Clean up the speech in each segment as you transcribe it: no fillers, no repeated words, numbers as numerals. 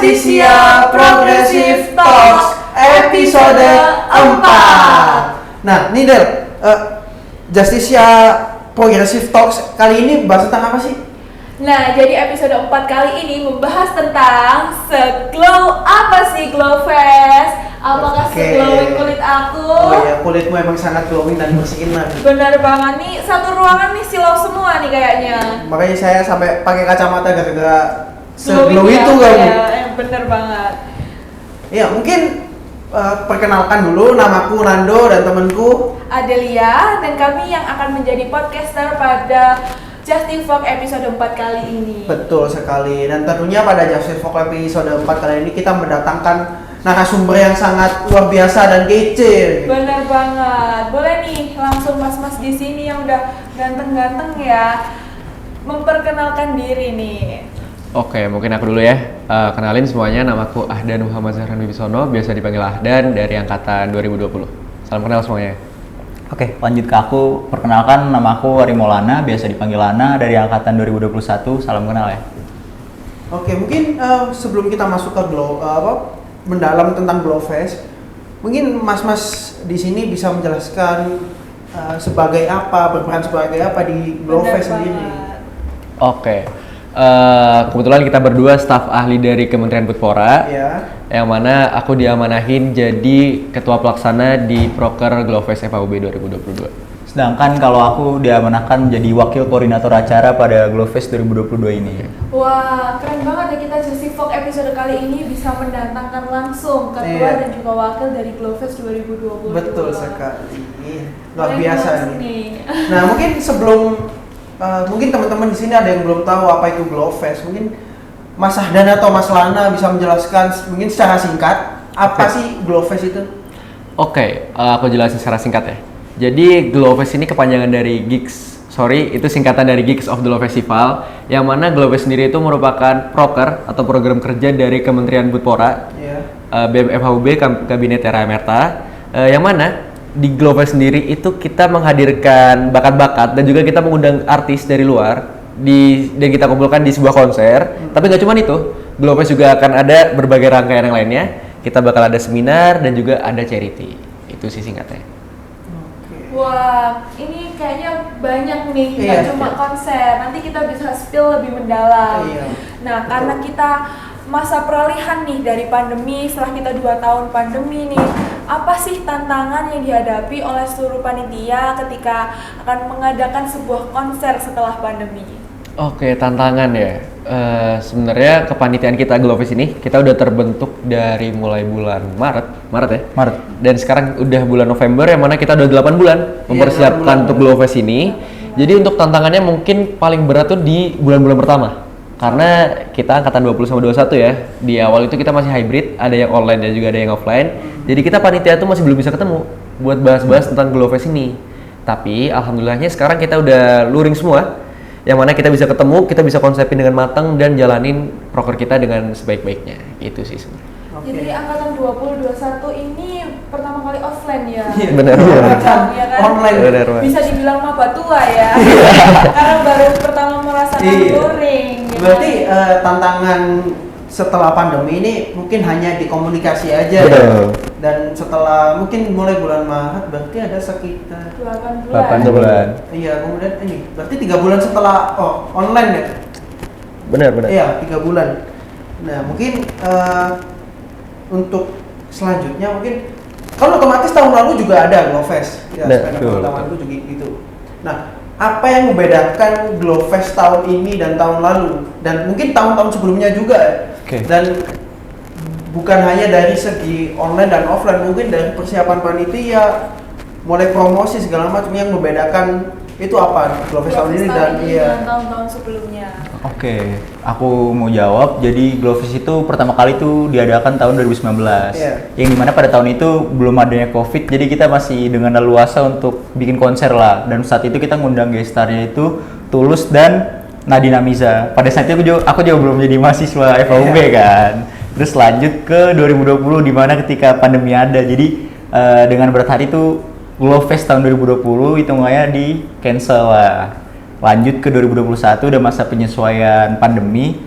Justisia Progressive Talks episode 4. Nah, nih Del, Justisia Progressive Talks kali ini bahas tentang apa sih? Nah, jadi episode 4 kali ini membahas tentang se-glow apa sih Glow Fest? Apakah se-glowing kulit aku? Oh iya, kulitmu emang sangat glowing dan bersinar. Bener banget nih, satu ruangan nih silau semua nih kayaknya. Makanya saya sampai pakai kacamata gara-gara se-glow Glowing itu ya, kamu. ya, bener banget. Ya, mungkin perkenalkan dulu, namaku Nando dan temanku Adelia, dan kami yang akan menjadi podcaster pada Justivox episode 4 kali ini. Betul sekali. Dan tentunya pada Justivox episode 4 kali ini kita mendatangkan narasumber yang sangat luar biasa dan kece. Bener banget. Boleh nih langsung mas-mas di sini yang udah ganteng-ganteng ya, memperkenalkan diri nih. Oke, mungkin aku dulu ya. Kenalin semuanya, namaku Ahdan Muhammad Zahran Wibisono, biasa dipanggil Ahdan, dari angkatan 2020. Salam kenal semuanya. Oke, lanjut ke aku. Perkenalkan, nama aku Ari Maulana, biasa dipanggil Lana, dari angkatan 2021. Salam kenal ya. Oke, mungkin sebelum kita masuk ke mendalam tentang Glow Fest, mungkin mas-mas di sini bisa menjelaskan sebagai apa, berperan sebagai apa di Glow Fest sendiri. Oke, kebetulan kita berdua staf ahli dari Kementerian Putpora, yang mana aku diamanahin jadi ketua pelaksana di Proker Glow Fest FAUB 2022. Sedangkan kalau aku diamanahkan menjadi wakil koordinator acara pada Glow Fest 2022 ini. Wah, keren banget ya kita Justivox episode kali ini bisa mendatangkan langsung ketua dan juga wakil dari Glow Fest 2022. Betul sekali. Luar biasa nih. Nah, mungkin sebelum mungkin teman-teman di sini ada yang belum tahu apa itu Glow Fest. Mungkin Mas Ahdan atau Mas Lana bisa menjelaskan mungkin secara singkat apa sih Glow Fest itu? Oke, aku jelasin secara singkat ya. Jadi Glow Fest ini kepanjangan dari GIGS. Itu singkatan dari Geeks of the Law Festival, yang mana Glow Fest sendiri itu merupakan proker atau program kerja dari Kementerian Putpora, BMFHUB, Kabinet RA Merta, yang mana di Glow Fest sendiri itu kita menghadirkan bakat-bakat dan juga kita mengundang artis dari luar dan kita kumpulkan di sebuah konser. Tapi nggak cuma itu, Glow Fest juga akan ada berbagai rangkaian yang lainnya. Kita bakal ada seminar dan juga ada charity. Itu sih singkatnya. Wah, ini kayaknya banyak nih, nggak cuma konser. Nanti kita bisa spill lebih mendalam. Nah, karena kita masa peralihan nih dari pandemi, setelah kita 2 tahun pandemi nih, apa sih tantangan yang dihadapi oleh seluruh panitia ketika akan mengadakan sebuah konser setelah pandemi? Oke, tantangan ya. Sebenarnya kepanitiaan kita Glow Fest ini kita udah terbentuk dari mulai bulan Maret. Dan sekarang udah bulan November, yang mana kita udah 8 bulan mempersiapkan untuk Glow Fest ini. Jadi untuk tantangannya mungkin paling berat tuh di bulan-bulan pertama. Karena kita angkatan 20 sama 21 ya. Di awal itu kita masih hybrid, ada yang online dan juga ada yang offline. Jadi kita panitia tuh masih belum bisa ketemu buat bahas-bahas tentang Glow Fest ini. Tapi alhamdulillahnya sekarang kita udah luring semua, yang mana kita bisa ketemu, kita bisa konsepin dengan matang dan jalanin proker kita dengan sebaik-baiknya. Itu sih sebenarnya. Jadi angkatan 2021 ini pertama kali offline ya? Benar. Ya kan? Online. Benar. Bisa dibilang maba tua ya. Karena baru pertama merasakan luring. Berarti tantangan setelah pandemi ini mungkin hanya di komunikasi aja ya. Dan setelah mungkin mulai bulan Maret berarti ada sekitar 8 bulan. Iya, kemudian ini berarti 3 bulan setelah online ya. Benar. Iya, 3 bulan. Nah, mungkin untuk selanjutnya mungkin kalau otomatis tahun lalu juga ada Glow Fest. Ya, tahun lalu juga gitu. Nah, apa yang membedakan Glow Fest tahun ini dan tahun lalu dan mungkin tahun-tahun sebelumnya juga ya? Dan bukan hanya dari segi online dan offline, mungkin dari persiapan panitia, mulai promosi segala macam, yang membedakan itu apa Glow Fest tahun ini dan tahun-tahun sebelumnya. Oke, aku mau jawab. Jadi Glow Fest itu pertama kali tuh diadakan tahun 2019. Yang dimana pada tahun itu belum adanya COVID, jadi kita masih dengan leluasa untuk bikin konser lah. Dan saat itu kita ngundang gestarnya itu Tulus dan Nadina Miza. Pada saat itu aku juga belum jadi mahasiswa FAUB kan. Terus lanjut ke 2020 di mana ketika pandemi ada. Jadi dengan berat hati itu Glow Fest tahun 2020 hitungannya di cancel lah. Lanjut ke 2021 udah masa penyesuaian pandemi,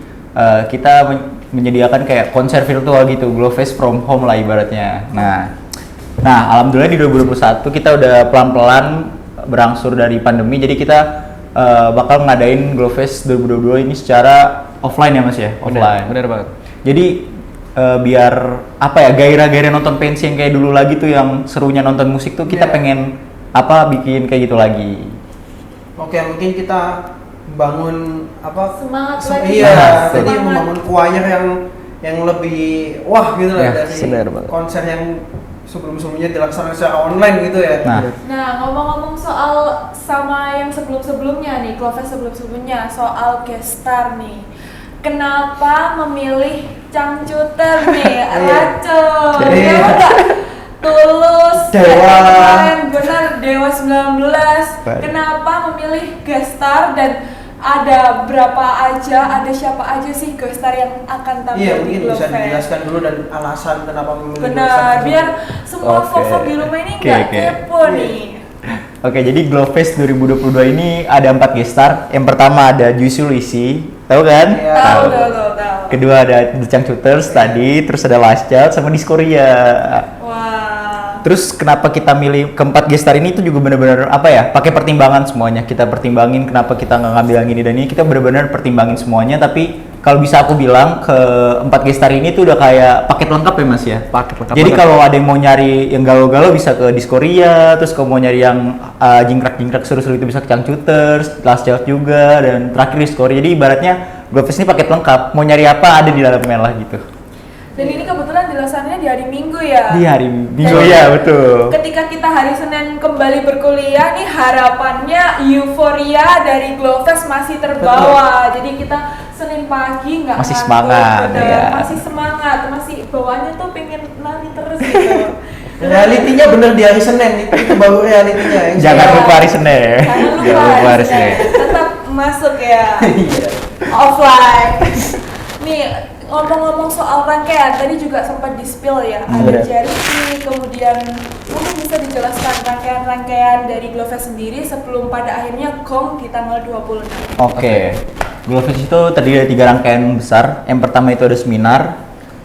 kita menyediakan kayak konser virtual gitu, Glowfest from home lah ibaratnya. Nah, alhamdulillah di 2021 kita udah pelan-pelan berangsur dari pandemi, jadi kita bakal ngadain Glowfest 2022 ini secara offline ya Mas ya? Offline. Bener banget. Jadi biar apa ya, gairah-gairah nonton pensi yang kayak dulu lagi tuh, yang serunya nonton musik tuh kita pengen bikin kayak gitu lagi. Oke, mungkin kita bangun semangat lagi. Iya, jadi membangun choir yang lebih wah gitu lah dari konser yang sebelum-sebelumnya dilaksanakan secara online gitu ya. Nah, ngomong-ngomong soal sama yang sebelum-sebelumnya nih, Glowfest sebelum-sebelumnya, soal guest star nih. Kenapa memilih Changcuter nih, Racun? Kenapa nggak Tulus, Dewa, benar Dewa 19. Kenapa memilih guest star dan ada siapa aja sih guest star yang akan tampil di Glowfest? Mungkin bisa dijelaskan dulu dan alasan kenapa memilih. Benar, biar semua folk di rumah ini nggak kepo nih. Oke, jadi Glowfest 2022 ini ada 4 guest star. Yang pertama ada Juicy Luicy, tahu kan? Tahu. Kedua ada The Changcuters tadi, terus ada Last Child sama Diskoria. Terus kenapa kita milih keempat guest star ini itu juga benar-benar pakai pertimbangan semuanya. Kita pertimbangin kenapa kita nggak ngambil yang ini dan ini, kita benar-benar pertimbangin semuanya. Tapi kalau bisa aku bilang keempat guest star ini tuh udah kayak paket lengkap ya Mas ya. Paket lengkap. Jadi kalau ada yang mau nyari yang galau-galau bisa ke Diskoria, terus kalau mau nyari yang jingkrak-jingkrak seru-seru itu bisa ke Changcuters, Last Child juga, dan terakhir Diskoria. Jadi ibaratnya Glowfest ini paket lengkap. Mau nyari apa ada di dalamnya lah gitu. Dan ini kebetulan dilaksanakannya di hari Minggu ya. Di hari Minggu ya, betul. Ketika kita hari Senin kembali berkuliah nih, harapannya euforia dari Glowfest masih terbawa. Betul. Jadi kita Senin pagi nggak masih semangat ya. Masih semangat, masih bawaannya tuh pengen lari terus gitu. Realitinya bener di hari Senin itu baru realitinya. Jangan lupa hari Senin. Jangan lupa hari Senin. Tetap masuk ya. Offline. Nih, ngomong-ngomong soal rangkaian, tadi juga sempat di-spill ya, ada charity, kemudian mungkin bisa dijelaskan rangkaian-rangkaian dari Glowfest sendiri sebelum pada akhirnya gong di tanggal 26. Oke. Glowfest itu terdiri dari 3 rangkaian besar. Yang pertama itu ada seminar,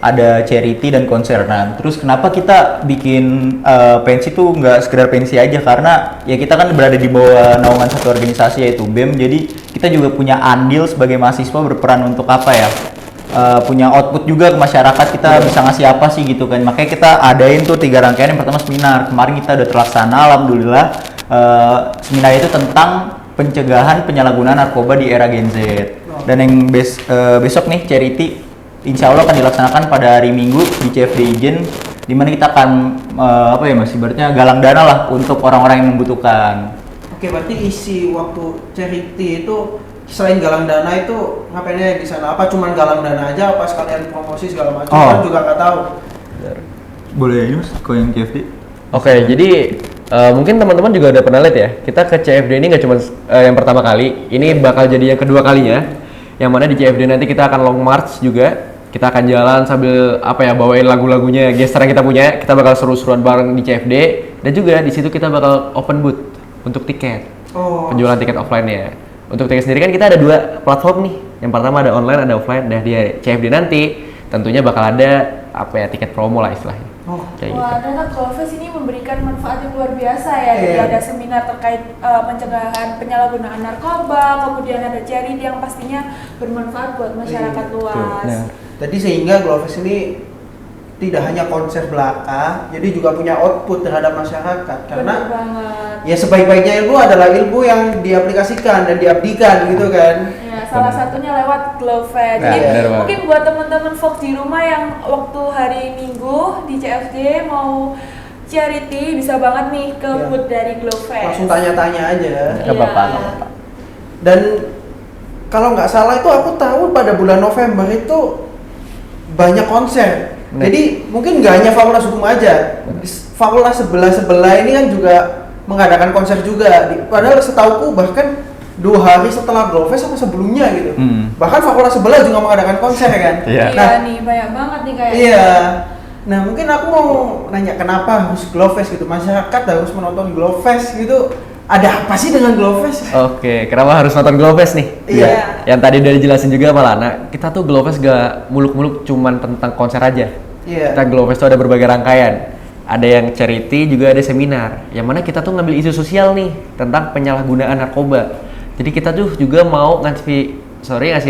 ada charity dan konser. Nah, terus kenapa kita bikin pensi tuh nggak sekedar pensi aja, karena ya kita kan berada di bawah naungan satu organisasi yaitu BEM, jadi kita juga punya andil sebagai mahasiswa berperan untuk punya output juga ke masyarakat, kita bisa ngasih apa sih gitu kan. Makanya kita adain tuh 3 rangkaian. Yang pertama seminar, kemarin kita udah terlaksana alhamdulillah. Seminar itu tentang pencegahan penyalahgunaan narkoba di era Gen Z. Dan yang besok nih charity insya Allah akan dilaksanakan pada hari Minggu di CFD Ijen, di mana kita akan ibaratnya galang dana lah untuk orang-orang yang membutuhkan. Oke, berarti isi waktu charity itu selain galang dana itu ngapainnya di sana? Apa cuman galang dana aja? Apa sekalian promosi segala macam? Kan juga nggak tahu. Boleh ini Mas, kau yang CFD? Oke, jadi mungkin teman-teman juga udah pernah lihat ya. Kita ke CFD ini nggak cuma yang pertama kali. Ini bakal jadi yang kedua kalinya. Yang mana di CFD nanti kita akan long march juga. Kita akan jalan sambil bawain lagu-lagunya gestar yang kita punya. Kita bakal seru-seruan bareng di CFD. Dan juga di situ kita bakal open booth untuk tiket. Penjualan tiket offline-nya. Untuk tiket sendiri kan kita ada 2 platform nih. Yang pertama ada online, ada offline. Nah di CFD nanti tentunya bakal ada tiket promo lah istilahnya. Ternyata Glowfest ini memberikan manfaat yang luar biasa ya. Jadi ada seminar terkait pencegahan penyalahgunaan narkoba, kemudian ada charity yang pastinya bermanfaat buat masyarakat luas. Jadi sehingga Glowfest ini tidak hanya konser belaka, jadi juga punya output terhadap masyarakat. Karena ya sebaik-baiknya ilmu adalah ilmu yang diaplikasikan dan diabdikan gitu kan. Ya, salah satunya lewat Glowfest. Jadi mungkin buat teman-teman folk di rumah yang waktu hari Minggu di CFD mau charity bisa banget nih ke booth dari Glowfest. Langsung tanya-tanya aja. Ke Bapak. Dan kalau nggak salah itu aku tahu pada bulan November itu banyak konser. Jadi mungkin nggak hanya Fakultas Hukum aja, fakultas sebelah ini kan juga mengadakan konser juga. Padahal setauku bahkan 2 hari setelah Glowfest sama sebelumnya gitu. Bahkan fakultas sebelah juga mengadakan konser kan. Iya nih, banyak banget nih kayaknya. Iya. Nah mungkin aku mau nanya kenapa harus Glowfest gitu, masyarakat harus menonton Glowfest gitu. ada apa sih dengan Glowfest? Oke, kenapa harus nonton Glowfest nih? Iya. Yang tadi udah dijelasin juga sama Lana, kita tuh Glowfest gak muluk-muluk cuman tentang konser aja. Iya. Kita Glowfest tuh ada berbagai rangkaian. Ada yang charity, juga ada seminar. Yang mana kita tuh ngambil isu sosial nih tentang penyalahgunaan narkoba. Jadi kita tuh juga mau ngasih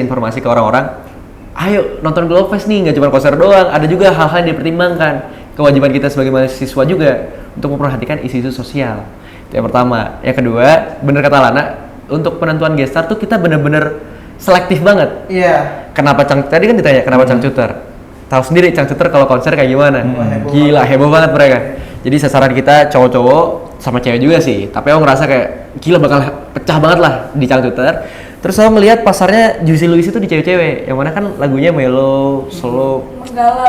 informasi ke orang-orang. Ayo nonton Glowfest nih, nggak cuma konser doang. Ada juga hal-hal yang dipertimbangkan. Kewajiban kita sebagai mahasiswa juga untuk memperhatikan isu-isu sosial. Itu yang pertama. Yang kedua, bener kata Lana, untuk penentuan guest star tuh kita bener-bener selektif banget. Iya. Kenapa tadi kan ditanya kenapa Cangcuter? Tahu sendiri Cangcuter kalau konser kayak gimana? Gila, heboh banget mereka. Jadi sasaran kita cowok-cowok sama cewek juga sih. Tapi aku ngerasa kayak gila bakal pecah banget lah di Cangcuter. Terus aku ngelihat pasarnya Juicy Luiz itu di cewek-cewek. Yang mana kan lagunya mellow, slow,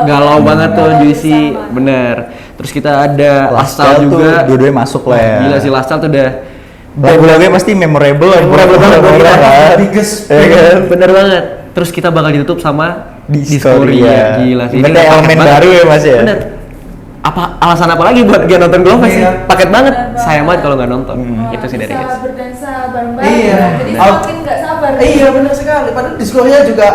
galau banget tuh Juicy, bener. Terus kita ada Lastal juga. Dua-duanya masuk lah ya. Gila sih Lastal tuh udah lagu-lagunya pasti memorable banget. Biggest. Bener banget. Terus kita bakal ditutup sama Dysphoria. Gila sih. Bener elemen baru ya Mas ya. Bener. Apa alasan apa lagi buat gak nonton Glowfest sih? Paket banget. Sayang banget kalau nggak nonton. Itu sih dari Bisa guys. berdansa bareng-bareng. Iya. Jadi semakin nggak sabar. Iya benar sekali. Padahal Dysphoria juga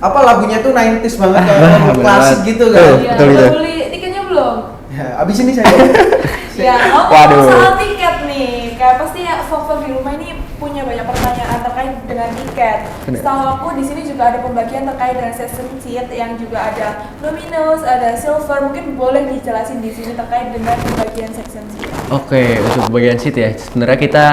apa lagunya tuh 90s banget kayak klasik gitu kan. Iya. Betul, Udah betul. beli tiketnya belum? Ya, abis ini saya. Ya, Waduh. soal tiket nih, kayak pasti ya Vlog di rumah ini punya banyak pertanyaan terkait dengan tiket. Setahu aku di sini juga ada pembagian terkait dengan season seat yang juga ada luminous, ada silver. Mungkin boleh dijelasin di sini terkait dengan pembagian season seat. Oke, untuk bagian seat ya. Sebenarnya kita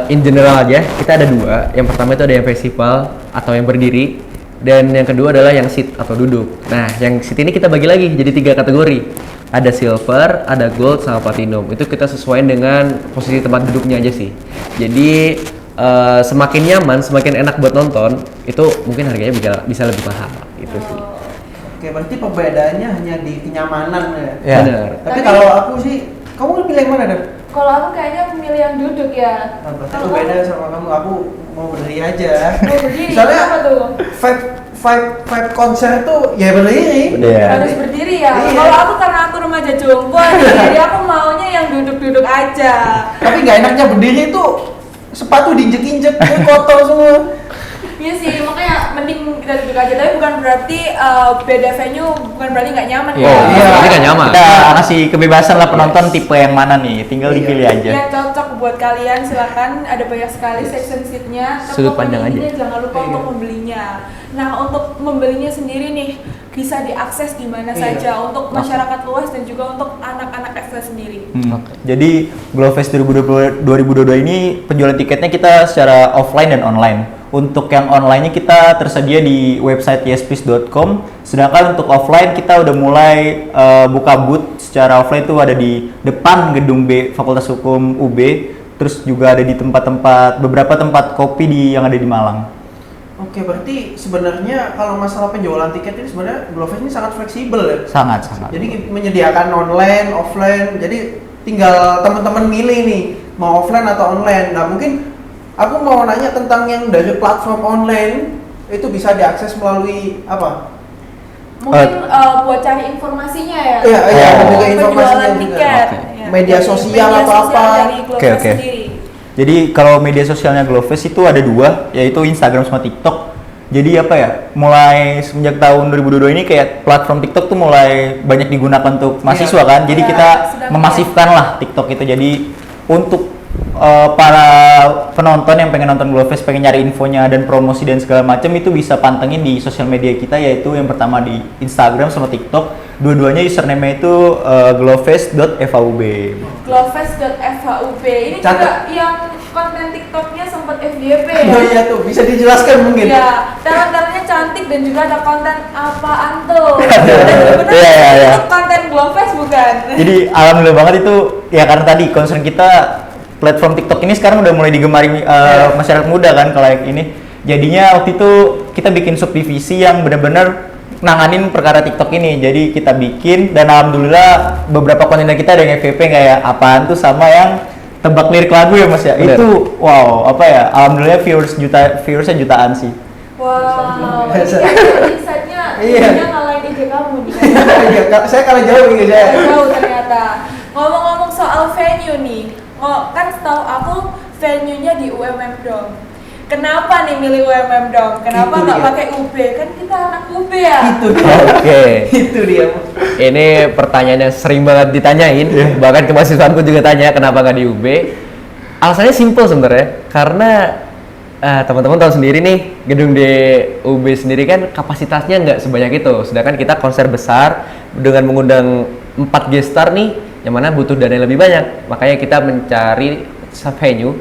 in general aja, kita ada dua. Yang pertama itu ada yang festival atau yang berdiri, dan yang kedua adalah yang seat atau duduk. Nah, yang seat ini kita bagi lagi jadi 3 kategori. Ada silver, ada gold, sama platinum. Itu kita sesuaikan dengan posisi tempat duduknya aja sih. Jadi semakin nyaman, semakin enak buat nonton, itu mungkin harganya bisa lebih mahal. Itu sih. Oke, berarti perbedaannya hanya di kenyamanan ya. Ya. Benar. Tapi kalau aku sih, kamu pilih yang mana Dan? Kalau aku kayaknya memilih yang duduk ya. Nah, berarti Kalau aku beda sama kamu. Aku mau berdiri aja. Mau berdiri, Soalnya kenapa tuh? vibe konser tuh ya berdiri. Iya. Harus berdiri ya. Iya. Kalau aku karena aku remaja jompo, jadi aku maunya yang duduk-duduk aja. Tapi nggak enaknya berdiri tuh sepatu diinjek-injek, kotor semua. Iya sih, makanya mending kita duduk aja. Tapi bukan berarti beda venue, bukan berarti nggak nyaman Oh, ya. iya. Ini nggak nyaman. Kita kasih kebebasan lah penonton tipe yang mana nih, tinggal dipilih aja. Yang cocok buat kalian silakan, ada banyak sekali section seatnya. Sudut pandang aja. Jangan lupa untuk membelinya. Nah, untuk membelinya sendiri nih bisa diakses di mana saja untuk masyarakat luas dan juga untuk anak-anak FL sendiri. Jadi Glowfest 2022 ini penjualan tiketnya kita secara offline dan online. Untuk yang online-nya kita tersedia di website yespis.com. Sedangkan untuk offline kita udah mulai buka booth secara offline tuh ada di depan gedung B Fakultas Hukum UB. Terus juga ada di beberapa tempat kopi yang ada di Malang. Oke, berarti sebenarnya kalau masalah penjualan tiket ini sebenarnya Glowfest ini sangat fleksibel ya. Sangat. Jadi menyediakan online, offline. Jadi tinggal teman-teman milih nih mau offline atau online. Nah, mungkin aku mau nanya tentang yang dari platform online itu bisa diakses melalui apa? Mungkin buat cari informasinya ya. Iya, dan juga informasinya penjualan juga. tiket. Oke. Media sosial atau apa? Dari Glowfest Oke. sendiri. Jadi kalau media sosialnya Glowfest itu ada 2, yaitu Instagram sama TikTok. Jadi apa ya, mulai semenjak tahun 2022 ini kayak platform TikTok tuh mulai banyak digunakan untuk mahasiswa kan. Jadi Iya, kita sedang memasifkan lah TikTok itu. Jadi untuk para penonton yang pengen nonton Glowfest, pengen nyari infonya dan promosi dan segala macam, itu bisa pantengin di sosial media kita, yaitu yang pertama di Instagram sama TikTok. Dua-duanya username itu glowfest.fhub. Glowfest.fhub. Ini juga yang konten TikToknya sempat FYP ya. Oh iya tuh, bisa dijelaskan mungkin. Ya, talent-talentnya cantik dan juga ada konten apaan tuh. Dan Iya. itu konten Glowfest bukan? Jadi alhamdulillah banget itu ya, karena tadi concern kita platform TikTok ini sekarang udah mulai digemari masyarakat muda kan kalau yang ini. Jadinya waktu itu kita bikin subdivisi yang benar-benar nanganin perkara TikTok ini. Jadi kita bikin dan alhamdulillah beberapa konten kita ada yang FVP kayak apaan tuh sama yang tebak lirik lagu ya Mas ya. Bener. Itu wow, apa ya? Alhamdulillah viewersnya jutaan sih. Wow, ini Biasa. kayaknya insight-nya Iya. dia ngalahin ide kamu nih. Iya, saya kalah jauh nih saya. Jauh ternyata. Ngomong-ngomong soal venue nih, kan setahu aku venue-nya di UMM Dome. Kenapa nih milih UMM Dome? Kenapa nggak pakai UB? Kan kita anak UB ya. Itu dia. Oke. Itu dia. Ini pertanyaannya sering banget ditanyain, bahkan ke mahasiswaku juga tanya kenapa nggak di UB. Alasannya simple sebenarnya, karena teman-teman tahu sendiri nih, gedung di UB sendiri kan kapasitasnya nggak sebanyak itu. Sedangkan kita konser besar dengan mengundang 4 gestar nih, yang mana butuh dana yang lebih banyak. Makanya kita mencari venue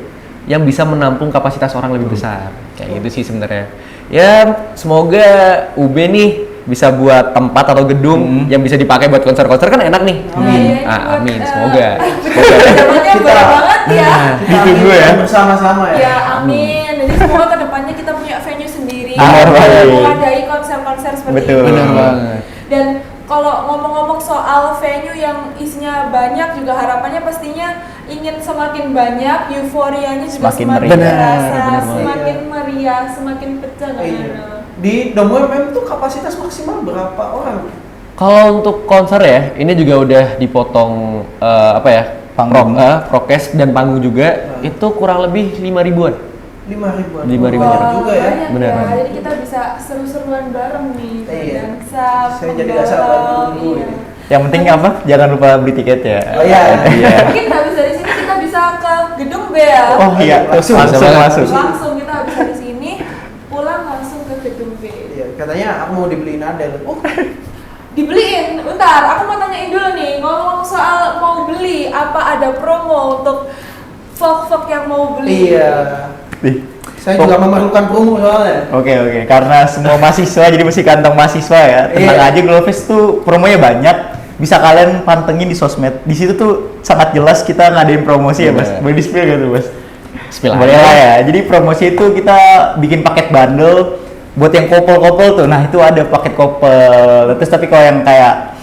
yang bisa menampung kapasitas orang lebih besar. Kayak gitu sih sebenarnya. Ya semoga UB nih bisa buat tempat atau gedung yang bisa dipakai buat konser-konser, kan enak nih. Amin. Amin. Semoga. Zamannya berat banget ya. Ditunggu ya bersama-sama ya. Ya amin. Jadi semoga kedepannya kita punya venue sendiri, Amin. mengadahi konser-konser seperti Betul. ini. Benar banget. Dan kalau ngomong-ngomong soal venue yang isinya banyak, juga harapannya pastinya ingin semakin banyak, euforianya juga Semakin semakin meriah. terasa, Benar banget. semakin meriah, semakin pecah. Iya. Di Dome UMM itu kapasitas maksimal berapa orang? Kalau untuk konser ya, ini juga udah dipotong Panggung. prokes dan panggung juga, itu kurang lebih 5 ribuan. 5 ribuan. 5 ribuan. Wah, juga ya. Banyak Benar. ya. Jadi kita bisa seru-seruan bareng nih, Iya. dansa, Saya jadi nggak sabar pembalap, menunggu iya. ini. Yang penting apa? Jangan lupa beli tiket ya. Oh iya. Mungkin habis dari sini kita bisa ke gedung B ya. Oh iya, Langsung. langsung. Langsung kita habis dari sini pulang langsung ke gedung B. Iya, katanya aku mau dibeliin Adele. Oh, Dibeliin, bentar, aku mau tanyain dulu nih, ngomong soal mau beli, apa ada promo untuk vlog-vlog yang mau beli? iya. Ih. Saya juga memerlukan promo soalnya. Oke, karena semua mahasiswa jadi mesti kantong mahasiswa ya. Tenang Iya. aja, Glowfest tuh promonya banyak. Bisa kalian pantengin di sosmed. Di situ tuh sangat jelas kita ngadain promosi ya, Mas. Bener. Boleh di-spill gak tuh, Mas? Spill Boleh aja. lah ya. Jadi promosi itu kita bikin paket bundle buat yang kopel-kopel tuh. Nah, itu ada paket kopel. Terus tapi kalau yang kayak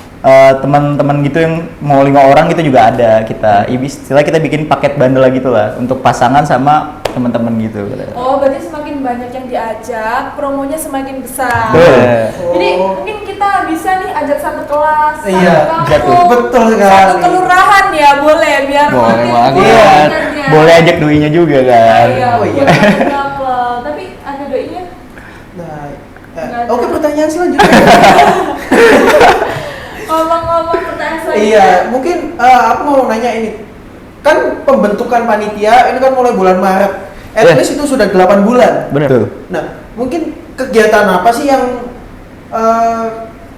teman-teman gitu yang mau 5 orang gitu juga ada kita. Istilah kita bikin paket bundle gitu lah untuk pasangan sama teman-teman gitu. Oh, berarti semakin banyak yang diajak, promonya semakin besar. Betul. Jadi mungkin kita bisa nih ajak satu kelas, Iya, satu jatuh. kampung, Betul sekali. satu kelurahan ya boleh, biar Boleh makin banget. full Iya, tiketnya. boleh ajak doinya juga kan. Iya, Oh, iya. boleh couple. Tapi ada doinya? Nah, Nggak ada. oke, pertanyaan selanjutnya. Ngomong-ngomong pertanyaan selanjutnya. Iya, mungkin aku mau nanya ini. Kan pembentukan panitia ini kan mulai bulan Maret. At Iya. least itu sudah 8 bulan. Bener. Betul. Nah, mungkin kegiatan apa sih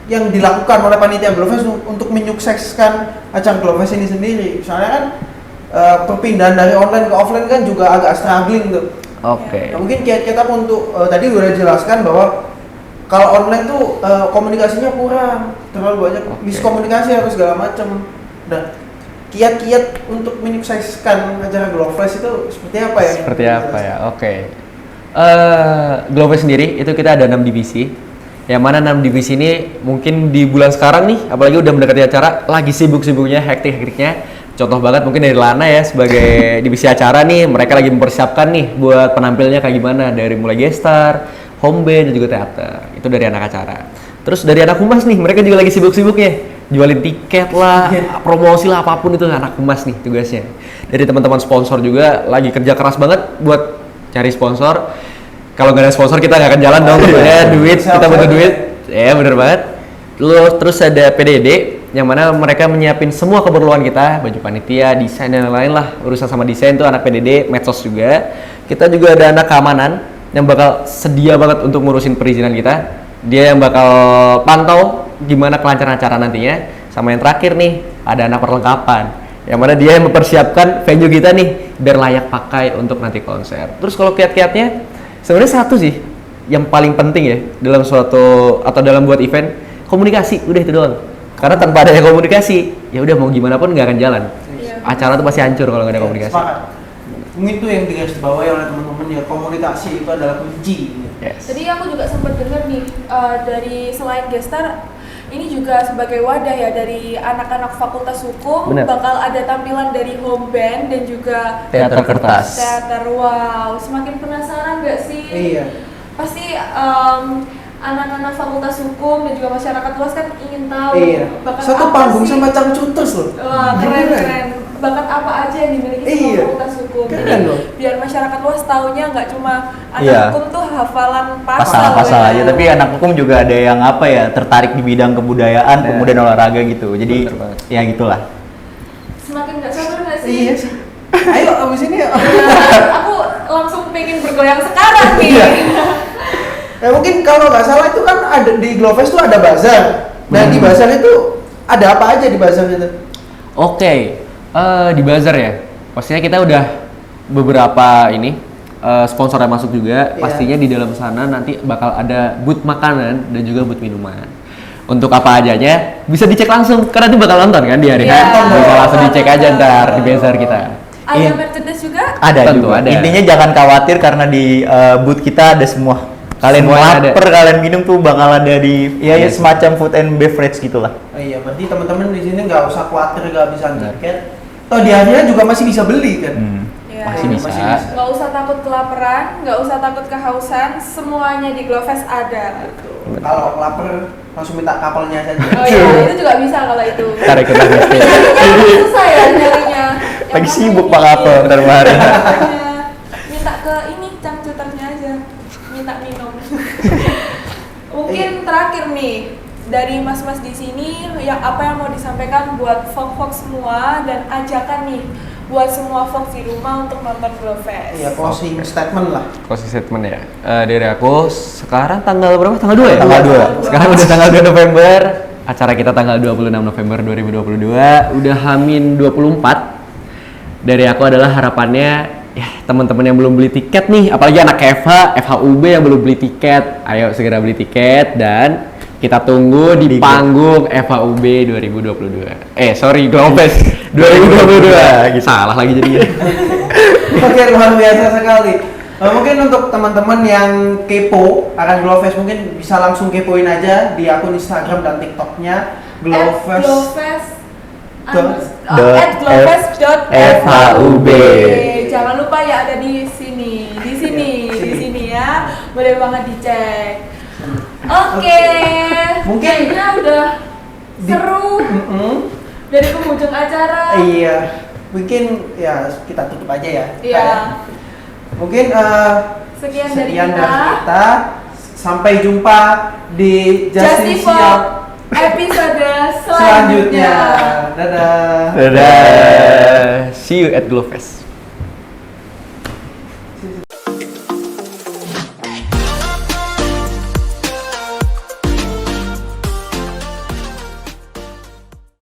yang dilakukan oleh panitia Glowfest untuk menyukseskan acara Glowfest ini sendiri? Soalnya kan perpindahan dari online ke offline kan juga agak struggling tuh. Oke. Nah, mungkin kita untuk tadi udah jelaskan bahwa kalau online tuh komunikasinya kurang, terlalu banyak Oke. miskomunikasi harus segala macam. Nah, kiat-kiat untuk menyukseskan acara Glowfest itu seperti apa ya? Seperti apa ya? Oke. Glowfest sendiri itu kita ada 6 divisi. Yang mana 6 divisi ini mungkin di bulan sekarang nih, apalagi udah mendekati acara, lagi sibuk-sibuknya, hektik-hektiknya. Contoh banget mungkin dari Lana ya sebagai divisi acara nih, mereka lagi mempersiapkan nih buat penampilnya kayak gimana, dari mulai gestar, home band dan juga teater. Itu dari anak acara. Terus dari anak humas nih, mereka juga lagi sibuk-sibuknya jualin tiket lah, promosi lah, apapun itu anak humas nih tugasnya. Dari teman-teman sponsor juga lagi kerja keras banget buat cari sponsor. Kalau nggak ada sponsor kita nggak akan jalan dong, tentunya duit, kita butuh duit. Ya bener banget. Terus ada PDD yang mana mereka menyiapin semua keperluan kita, baju panitia, desain dan lain-lain lah. Urusan sama desain tuh anak PDD, medsos juga. Kita juga ada anak keamanan yang bakal sedia banget untuk ngurusin perizinan kita. Dia yang bakal pantau gimana kelancaran acara nantinya. Sama yang terakhir nih, ada anak perlengkapan yang mana dia yang mempersiapkan venue kita nih biar layak pakai untuk nanti konser. Terus kalau kiat-kiatnya sebenarnya satu sih yang paling penting ya dalam suatu atau dalam buat event, komunikasi, udah itu doang. Karena tanpa adanya komunikasi, ya udah mau gimana pun nggak akan jalan. Iya. Acara tuh pasti hancur kalau nggak ada komunikasi. Sepakat. Mungkin itu yang digarisbawahi oleh teman-teman ya, komunikasi itu adalah kunci. Yes. Jadi aku juga sempat dengar nih dari selain gestar, ini juga sebagai wadah ya dari anak-anak Fakultas Hukum. Bener. Bakal ada tampilan dari home band dan juga Teater kertas. teater. Wow, semakin penasaran nggak sih? Iya. Pasti anak-anak Fakultas Hukum dan juga masyarakat luas kan ingin tahu. Iya. bakal Satu apa panggung sih? sama cangcuters loh. Wah, Beneran. keren. bakat apa aja yang dimiliki sama fakultas hukum. Jadi biar masyarakat luas taunya nggak cuma anak hukum tuh hafalan pasal aja, tapi anak hukum juga ada yang apa ya, tertarik di bidang kebudayaan, pemuda dan olahraga gitu. Jadi ya gitulah. Semakin nggak sabar nggak sih? Iya sih. Ayo abis ini ya. Aku langsung pengen bergoyang sekarang nih. Ya mungkin kalau nggak salah itu kan ada di Glowfest tuh ada bazar. Nah di bazar itu ada apa aja di bazar itu? Oke, di bazar ya. Pastinya kita udah beberapa sponsor yang masuk juga. Pastinya di dalam sana nanti bakal ada booth makanan dan juga booth minuman. Untuk apa ajanya bisa dicek langsung karena itu bakal nonton kan di hari H. Bisa langsung dicek aja ntar di bazar kita. Ada merchandise juga? Ada juga. Ada. Intinya jangan khawatir karena di booth kita ada semua. Kalian lapar, kalian minum tuh bakal ada di semacam food and beverage gitulah. Iya, berarti teman-teman di sini nggak usah khawatir kehabisan tiket. Toh di harinya juga masih bisa beli kan? Masih bisa. Nggak usah takut kelaparan, nggak usah takut kehausan, semuanya di Glowfest ada. Kalau lapar langsung minta kapalnya saja. Oh iya, itu juga bisa kalau itu. Tarik ke dalam Susah ya nyarinya. Lagi sibuk Pak Kapal bentar hari. Minta ke ini cangcuternya aja. Minta minum. Mungkin terakhir nih dari mas-mas di sini yang apa yang mau disampaikan buat Fox semua dan ajakan nih buat semua Fox di rumah untuk nonton Glowfest. Iya, closing statement lah. Closing statement ya. Dari aku sekarang tanggal berapa? Tanggal 2 ya? Tanggal 2. Sekarang udah tanggal 2 November. Acara kita tanggal 26 November 2022. Udah Hamin 24. Dari aku adalah harapannya ya teman-teman yang belum beli tiket nih, apalagi anak FHUB yang belum beli tiket, ayo segera beli tiket dan kita tunggu di panggung FHUB 2022. Glowfest 2022. Salah lagi jadinya. Oke, luar biasa sekali. Mungkin untuk teman-teman yang kepo akan Glowfest mungkin bisa langsung kepoin aja di akun Instagram dan TikToknya Glowfest. @glowfest.fhub. Jangan lupa ya ada di sini ya. Boleh banget dicek. Oke. Mungkin kayaknya udah seru. Dari penghujung acara. Iya. Mungkin ya kita tutup aja ya. Iya. Mungkin sekian dari kita. Sampai jumpa di Justicial episode selanjutnya. Dadah. Dadah. See you at Glowfest.